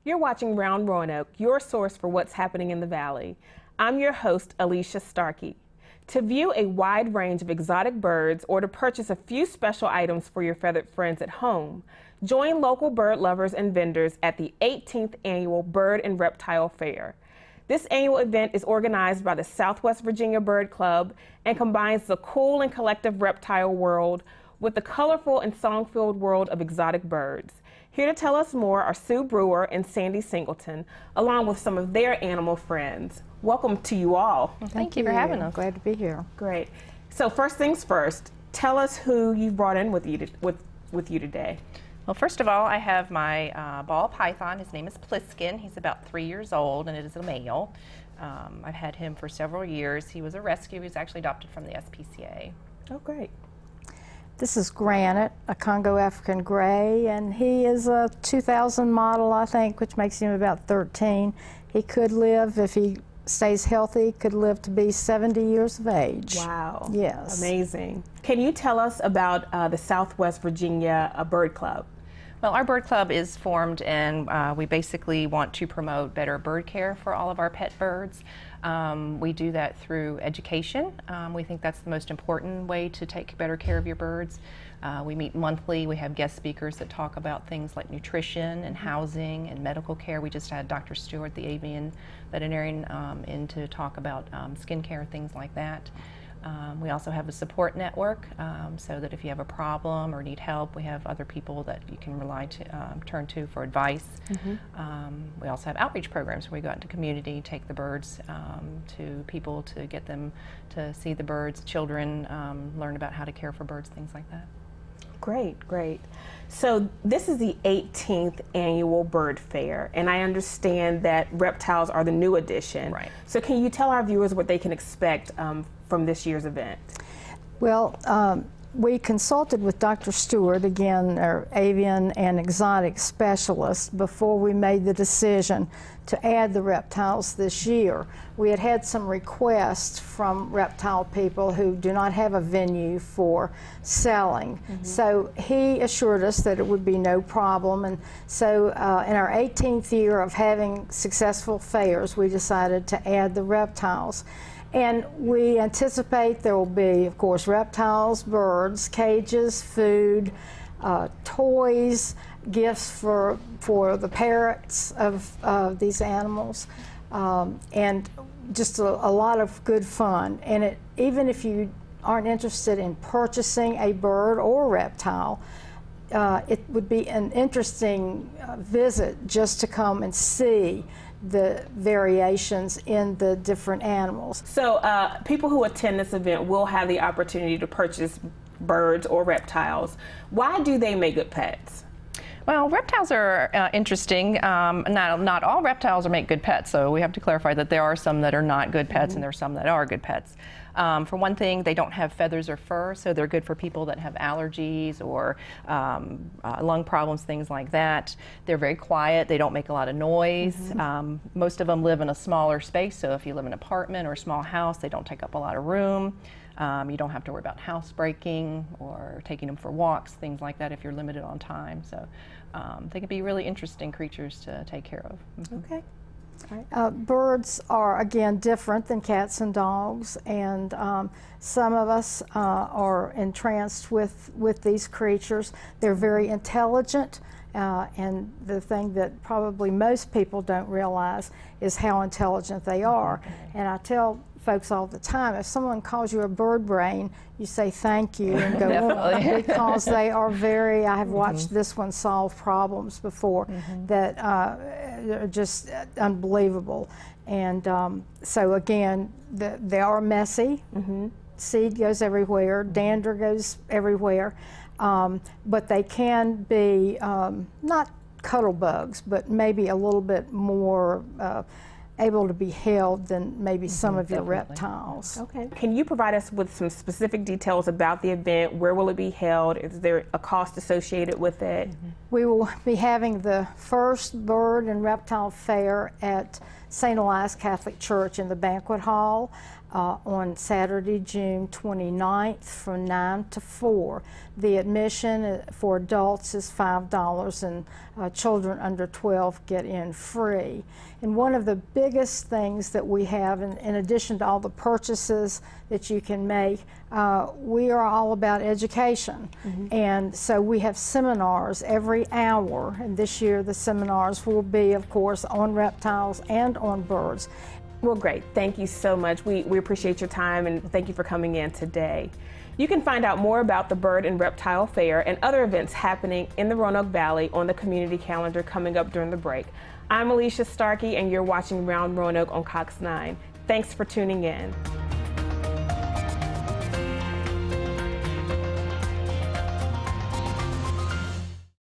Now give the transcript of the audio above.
You're watching Round Roanoke, your source for what's happening in the Valley. I'm your host, Alicia Starkey. To view a wide range of exotic birds or to purchase a few special items for your feathered friends at home, join local bird lovers and vendors at the 18th Annual Bird and Reptile Fair. This annual event is organized by the Southwest Virginia Bird Club and combines the cool and collective reptile world with the colorful and song-filled world of exotic birds. Here to tell us more are Sue Brewer and Sandy Singleton, along with some of their animal friends. Welcome to you all. Well, thank you for having us. Glad to be here. Great. So first things first, tell us who you brought in with you today. Well, first of all, I have my ball python. His name is Pliskin. He's about 3 years old, and it is a male. I've had him for several years. He was a rescue. He was actually adopted from the SPCA. Oh, great. This is Granite, a Congo African gray, and he is a 2000 model, I think, which makes him about 13. He could live, if he stays healthy, could live to be 70 years of age. Wow. Yes. Amazing. Can you tell us about the Southwest Virginia Bird Club? Well, our bird club is formed, and we basically want to promote better bird care for all of our pet birds. We do that through education. We think that's the most important way to take better care of your birds. We meet monthly. We have guest speakers that talk about things like nutrition and housing and medical care. We just had Dr. Stewart, the avian veterinarian, in to talk about skin care, things like that. We also have a support network, so that if you have a problem or need help, we have other people that you can turn to for advice. We also have outreach programs where we go out into the community, take the birds to people to get them to see the birds, children, learn about how to care for birds, things like that. Great, great. So this is the 18th Annual Bird Fair, and I understand that reptiles are the new addition. Right. So can you tell our viewers what they can expect from this year's event? Well, we consulted with Dr. Stewart, again, our avian and exotic specialist, before we made the decision to add the reptiles this year. We had had some requests from reptile people who do not have a venue for selling. So he assured us that it would be no problem. And so in our 18th year of having successful fairs, we decided to add the reptiles. And we anticipate there will be, of course, reptiles, birds, cages, food, toys, gifts for the parents of these animals, and just a lot of good fun. And even if you aren't interested in purchasing a bird or reptile, it would be an interesting visit just to come and see the variations in the different animals. So people who attend this event will have the opportunity to purchase birds or reptiles. Why do they make good pets? Well, reptiles are interesting. Not all reptiles make good pets, so we have to clarify that there are some that are not good pets and there are some that are good pets. For one thing, they don't have feathers or fur, so they're good for people that have allergies or lung problems, things like that. They're very quiet. They don't make a lot of noise. Most of them live in a smaller space, so if you live in an apartment or a small house, they don't take up a lot of room. You don't have to worry about housebreaking or taking them for walks, things like that if you're limited on time. So they can be really interesting creatures to take care of. Okay. Birds are, again, different than cats and dogs, and some of us are entranced with these creatures. They're very intelligent, and the thing that probably most people don't realize is how intelligent they are. And I tell folks all the time, if someone calls you a bird brain, you say thank you and go on, because they are very, I have watched this one solve problems before that are just unbelievable. And so again, they are messy. Seed goes everywhere, dander goes everywhere, but they can be not cuddle bugs, but maybe a little bit more able to be held than maybe some of your reptiles. Okay. Can you provide us with some specific details about the event? Where will it be held? Is there a cost associated with it? We will be having the first bird and reptile fair at St. Elias Catholic Church in the banquet hall on Saturday, June 29th from 9 to 4. The admission for adults is $5 and children under 12 get in free. And one of the biggest things that we have, in addition to all the purchases that you can make, we are all about education. And so we have seminars every hour, and this year the seminars will be, of course, on reptiles and on birds. Well, great. Thank you so much. We appreciate your time, and thank you for coming in today. You can find out more about the Bird and Reptile Fair and other events happening in the Roanoke Valley on the community calendar coming up during the break. I'm Alicia Starkey, and you're watching Round Roanoke on Cox 9. Thanks for tuning in.